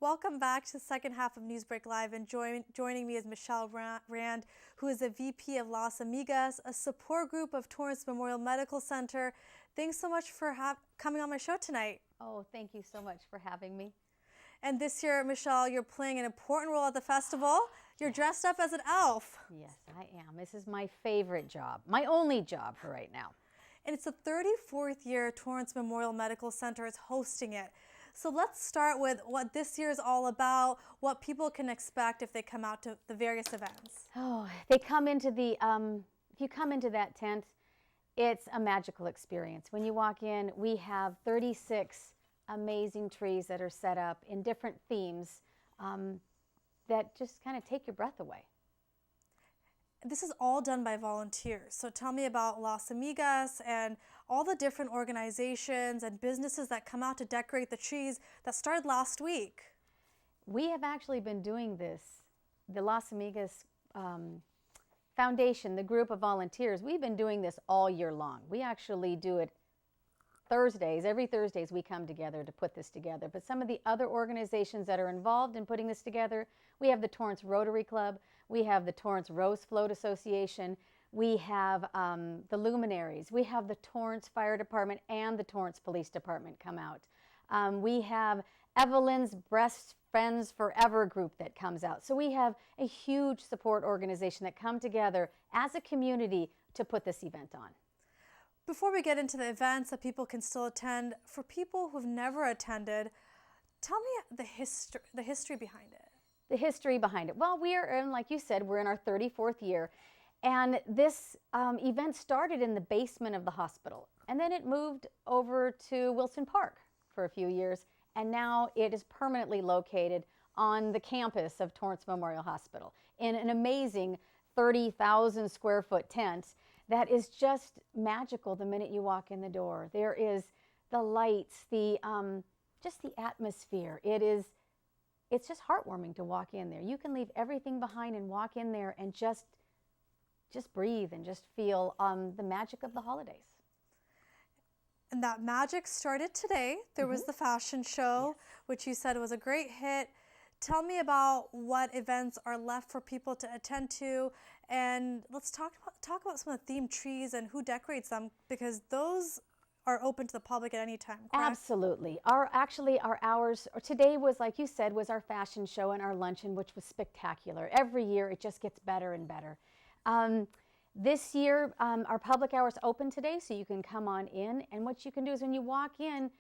Welcome back to the second half of NEWSBREAK Live, and joining me is Michelle Rand, who is a VP of Las Amigas, a support group of Torrance Memorial Medical Center. Thanks so much for coming on my show tonight. Oh, thank you so much for having me. And this year, Michelle, you're playing an important role at the festival. You're dressed up as an elf. Yes, I am. This is my favorite job, my only job for right now. And it's the 34th year Torrance Memorial Medical Center is hosting it. So let's start with what this year is all about, what people can expect if they come out to the various events. Oh, they come into the, if you come into that tent, it's a magical experience. When you walk in, we have 36 amazing trees that are set up in different themes that just kind of take your breath away. This is all done by volunteers. So tell me about Las Amigas and all the different organizations and businesses that come out to decorate the trees that started last week. We have actually been doing this, the Las Amigas Foundation, the group of volunteers, we've been doing this all year long. We actually do it Thursdays. Every Thursdays we come together to put this together. But some of the other organizations that are involved in putting this together, we have the Torrance Rotary Club, we have the Torrance Rose Float Association, we have the Luminaries, we have the Torrance Fire Department and the Torrance Police Department come out. We have EVELYN'S Breast Friends Forever group that comes out. So we have a huge support organization that come together as a community to put this event on. Before we get into the events that people can still attend, for people who've never attended, tell me the history behind it. The history behind it. Well, we are in, like you said, we're in our 34th year. And this event started in the basement of the hospital. And then it moved over to Wilson Park for a few years. And now it is permanently located on the campus of Torrance Memorial Hospital in an amazing 30,000 square foot tent that is just magical the minute you walk in the door. There is the lights, just the atmosphere. It's just heartwarming to walk in there. You can leave everything behind and walk in there and just breathe and just feel the magic of the holidays. And that magic started today. There was the fashion show, yes, which you said was a great hit. Tell me about what events are left for people to attend to, and let's talk about some of the themed trees and who decorates them, because those are open to the public at any time, correct? Absolutely. Our hours, or today was, like you said, was our fashion show and our luncheon, which was spectacular. Every year it just gets better and better. This year, our public hours open today, so you can come on in. And what you can do is when you walk in,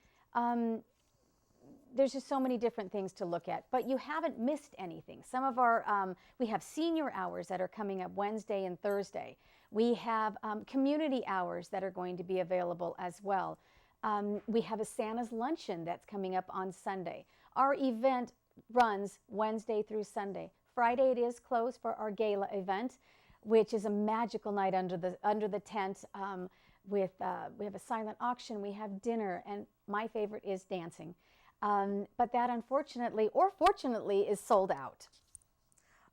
there's just so many different things to look at, but you haven't missed anything. Some of our, we have senior hours that are coming up Wednesday and Thursday. We have community hours that are going to be available as well. We have a Santa's Luncheon that's coming up on Sunday. Our event runs Wednesday through Sunday. Friday it is closed for our gala event, which is a magical night under the tent. We have a silent auction, we have dinner, and my favorite is dancing. But that unfortunately, or fortunately, is sold out.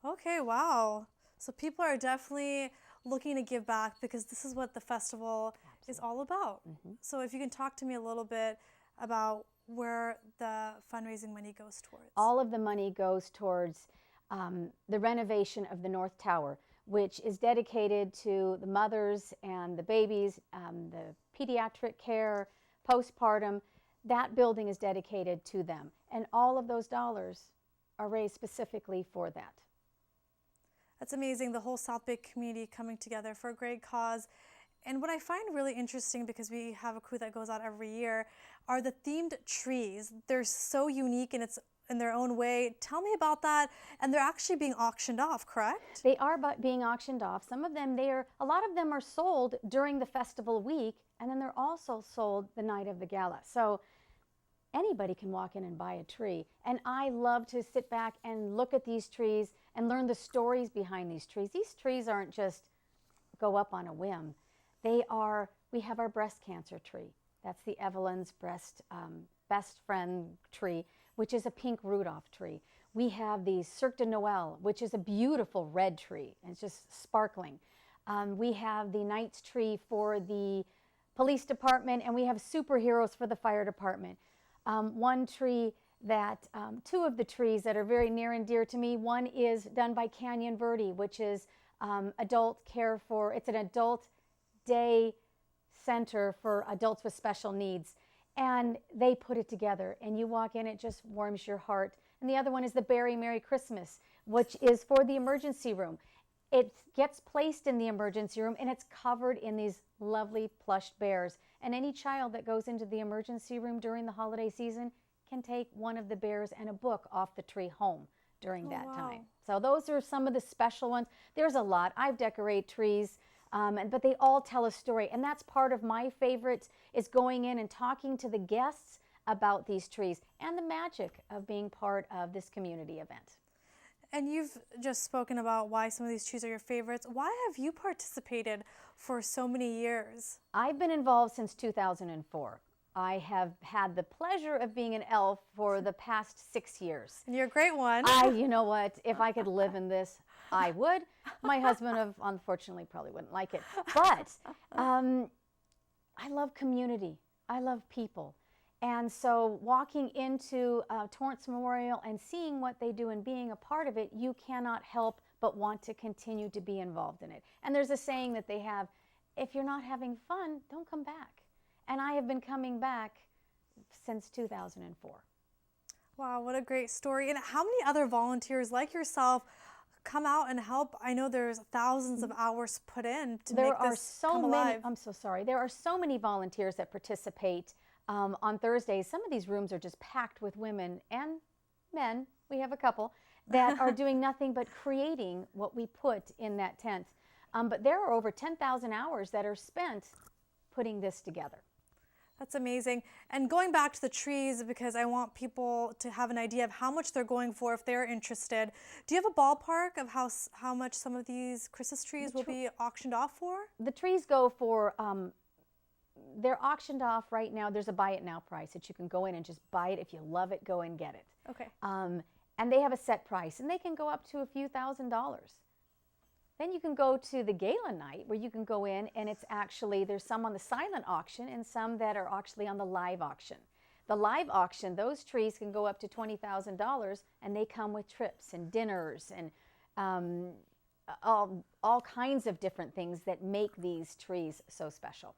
Okay, wow. So people are definitely looking to give back because this is what the festival is all about. So if you can talk to me a little bit about where the fundraising money goes towards. All of the money goes towards the renovation of the North Tower, which is dedicated to the mothers and the babies, the pediatric care, postpartum. That building is dedicated to them, and all of those dollars are raised specifically for that. That's amazing, the whole South Bay community coming together for a great cause. And what I find really interesting, because we have a crew that goes out every year, are the themed trees. They're so unique and it's in their own way. Tell me about that. And they're actually being auctioned off, correct? They are being auctioned off. Some of them, a lot of them are sold during the festival week, and then they're also sold the night of the gala. So anybody can walk in and buy a tree. And I love to sit back and look at these trees and learn the stories behind these trees. These trees aren't just go up on a whim. We have our breast cancer tree. That's the EVELYN'S Best Friend tree, which is a pink Rudolph tree. We have the CIRQUE de NOEL, which is a beautiful red tree, and it's just sparkling. We have the Knights tree for the police department, and we have superheroes for the fire department. One tree that two of the trees that are very near and dear to me. One is done by VERDE, which is adult care for, it's an adult day center for adults with special needs. And they put it together, and you walk in, it just warms your heart. And the other one is the Berry Merry Christmas, which is for the emergency room. It gets placed in the emergency room, and it's covered in these lovely plush bears. And any child that goes into the emergency room during the holiday season can take one of the bears and a book off the tree home during that time. So those are some of the special ones. There's a lot. I've decorated trees, but they all tell a story. And that's part of my favorite, is going in and talking to the guests about these trees and the magic of being part of this community event. And you've just spoken about why some of these trees are your favorites. Why have you participated for so many years? I've been involved since 2004. I have had the pleasure of being an elf for the past 6 years. And you're a great one. You know what, if I could live in this, I would. My husband, unfortunately, probably wouldn't like it. But I love community. I love people. And so walking into Torrance Memorial and seeing what they do and being a part of it, you cannot help but want to continue to be involved in it. And there's a saying that they have, if you're not having fun, don't come back. And I have been coming back since 2004. Wow, what a great story. And how many other volunteers like yourself come out and help? I know there's thousands of hours put in to make this come alive. I'm so sorry. There are so many volunteers that participate on Thursdays. Some of these rooms are just packed with women and men. We have a couple that are doing nothing but creating what we put in that tent. But there are over 10,000 hours that are spent putting this together. That's amazing. And going back to the trees, because I want people to have an idea of how much they're going for if they're interested. Do you have a ballpark of how much some of these Christmas trees will be auctioned off for? The trees go for, they're auctioned off right now. There's a buy it now price that you can go in and just buy it. If you love it, go and get it. Okay. And they have a set price, and they can go up to a few $1,000s. Then you can go to the gala night where you can go in and it's actually, there's some on the silent auction and some that are actually on the live auction. The live auction, those trees can go up to $20,000 and they come with trips and dinners and all kinds of different things that make these trees so special.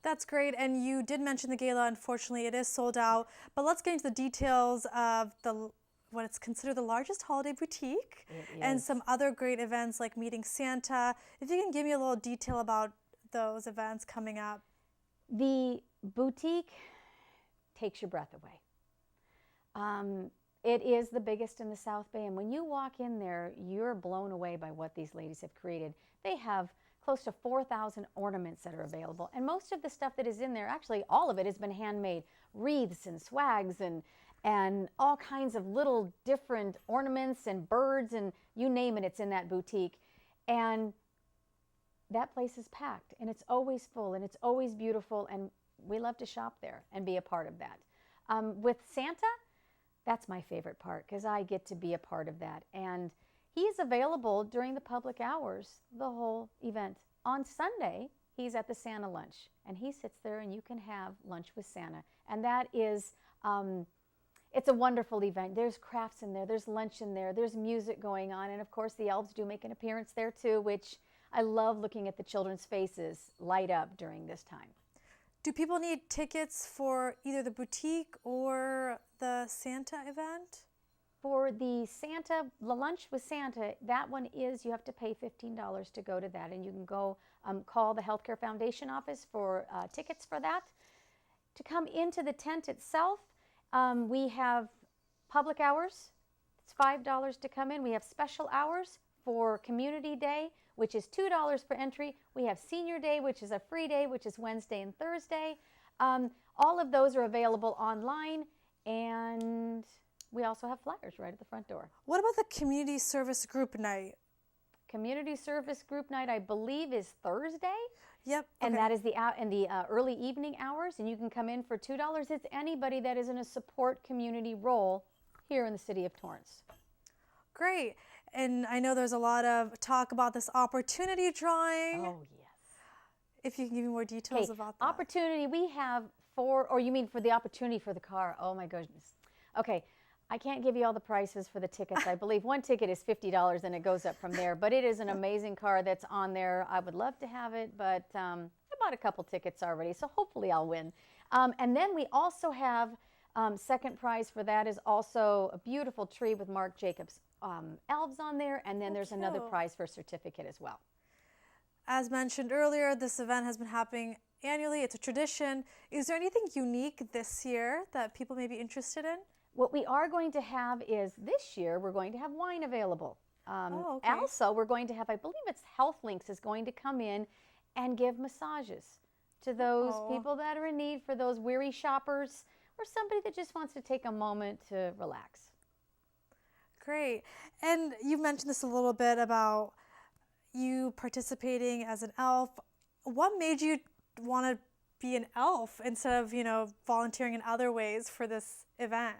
That's great. And you did mention the gala. Unfortunately, it is sold out. But let's get into the details of what it's considered the largest holiday boutique and some other great events like meeting Santa. If you can give me a little detail about those events coming up. The boutique takes your breath away. It is the biggest in the South Bay, and when you walk in there, you're blown away by what these ladies have created. They have close to 4,000 ornaments that are available, and most of the stuff that is in there, actually all of it has been handmade. Wreaths and swags and all kinds of little different ornaments and birds and you name it, it's in that boutique. And that place is packed and it's always full and it's always beautiful, and we love to shop there and be a part of that. With Santa, that's my favorite part because I get to be a part of that. And he's available during the public hours, the whole event. On Sunday, he's at the Santa lunch and he sits there and you can have lunch with Santa. And that is, it's a wonderful event. There's crafts in there, there's lunch in there, there's music going on, and of course the elves do make an appearance there too, which I love looking at the children's faces light up during this time. Do people need tickets for either the boutique or the Santa event? For the lunch with Santa, that one is, you have to pay $15 to go to that, and you can go call the Healthcare Foundation office for tickets for that. To come into the tent itself, we have public hours, it's $5 to come in. We have special hours for Community Day, which is $2 for entry. We have Senior Day, which is a free day, which is Wednesday and Thursday. All of those are available online, and we also have flyers right at the front door. What about the Community Service Group Night? Community Service Group Night, I believe, is Thursday. Yep. And that is in the early evening hours, and you can come in for $2. It's anybody that is in a support community role here in the city of Torrance. Great. And I know there's a lot of talk about this opportunity drawing. Oh, yes. If you can give me more details about that. Opportunity, we have or you mean for the opportunity for the car? Oh, my goodness. Okay, I can't give you all the prices for the tickets. I believe one ticket is $50 and it goes up from there, but it is an amazing car that's on there. I would love to have it, but I bought a couple tickets already, so hopefully I'll win. And then we also have second prize for that is also a beautiful tree with Marc Jacobs elves on there, and then there's another prize for a certificate as well. As mentioned earlier, this event has been happening annually. It's a tradition. Is there anything unique this year that people may be interested in? What we are going to have is this year we're going to have wine available. Okay. Also, we're going to have, I believe it's HEALTHLINKS is going to come in and give massages to those people that are in need, for those weary shoppers or somebody that just wants to take a moment to relax. Great. And you mentioned this a little bit about you participating as an elf. What made you want to be an elf instead of, volunteering in other ways for this event?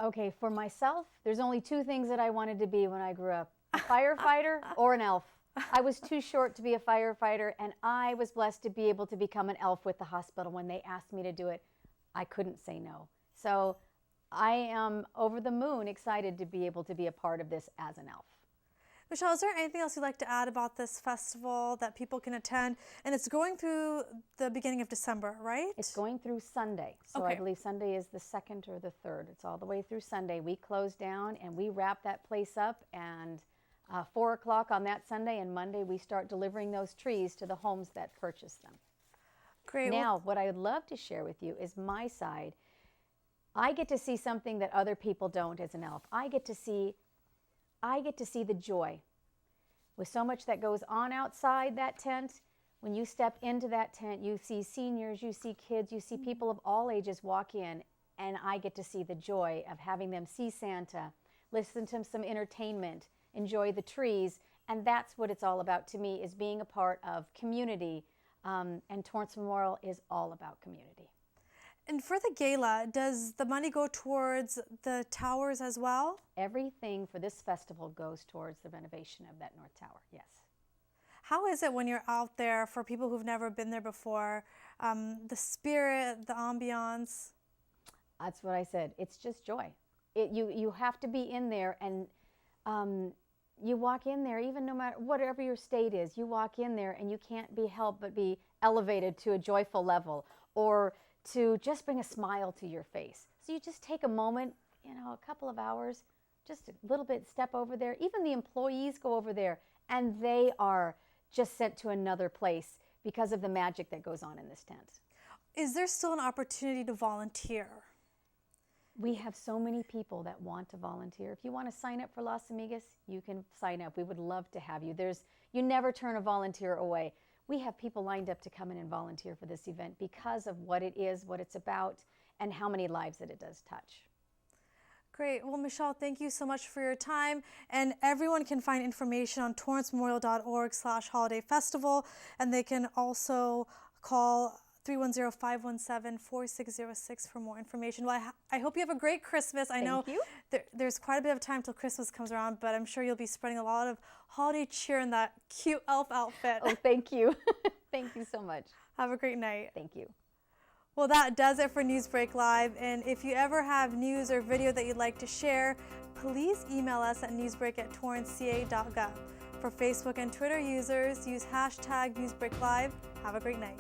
Okay, for myself, there's only two things that I wanted to be when I grew up: a firefighter or an elf. I was too short to be a firefighter, and I was blessed to be able to become an elf with the hospital. When they asked me to do it, I couldn't say no. So I am over the moon excited to be able to be a part of this as an elf. Michelle, is there anything else you'd like to add about this festival that people can attend? And it's going through the beginning of December, right? It's going through Sunday. So I believe Sunday is the 2nd or the 3rd. It's all the way through Sunday. We close down and we wrap that place up, and 4 o'clock on that Sunday, and Monday we start delivering those trees to the homes that purchase them. Great. Now, what I would love to share with you is my side. I get to see something that other people don't as an elf. I get to see the joy. With so much that goes on outside that tent, when you step into that tent, you see seniors, you see kids, you see people of all ages walk in, and I get to see the joy of having them see Santa, listen to some entertainment, enjoy the trees, and that's what it's all about to me, is being a part of community, and Torrance Memorial is all about community. And for the gala, does the money go towards the towers as well? Everything for this festival goes towards the renovation of that North Tower, yes. How is it when you're out there, for people who've never been there before, the spirit, the ambiance? That's what I said. It's just joy. You have to be in there, and you walk in there, even no matter whatever your state is, you walk in there and you can't be helped but be elevated to a joyful level, or to just bring a smile to your face. So you just take a moment, a couple of hours, just a little bit, step over there. Even the employees go over there, and they are just sent to another place because of the magic that goes on in this tent. Is there still an opportunity to volunteer? We have so many people that want to volunteer. If you want to sign up for Las Amigas, you can sign up. We would love to have you. You never turn a volunteer away. We have people lined up to come in and volunteer for this event because of what it is, what it's about, and how many lives that it does touch. Great. Well, Michelle, thank you so much for your time. And everyone can find information on torrancememorial.org/holiday-festival, and they can also call 310-517-4606 for more information. Well, I hope you have a great Christmas. I know there's quite a bit of time till Christmas comes around, but I'm sure you'll be spreading a lot of holiday cheer in that cute elf outfit. Oh, thank you. Thank you so much. Have a great night. Thank you. Well, that does it for NEWSBREAK Live. And if you ever have news or video that you'd like to share, please email us at newsbreak@torranceca.gov. For Facebook and Twitter users, use #NewsBreakLive. Have a great night.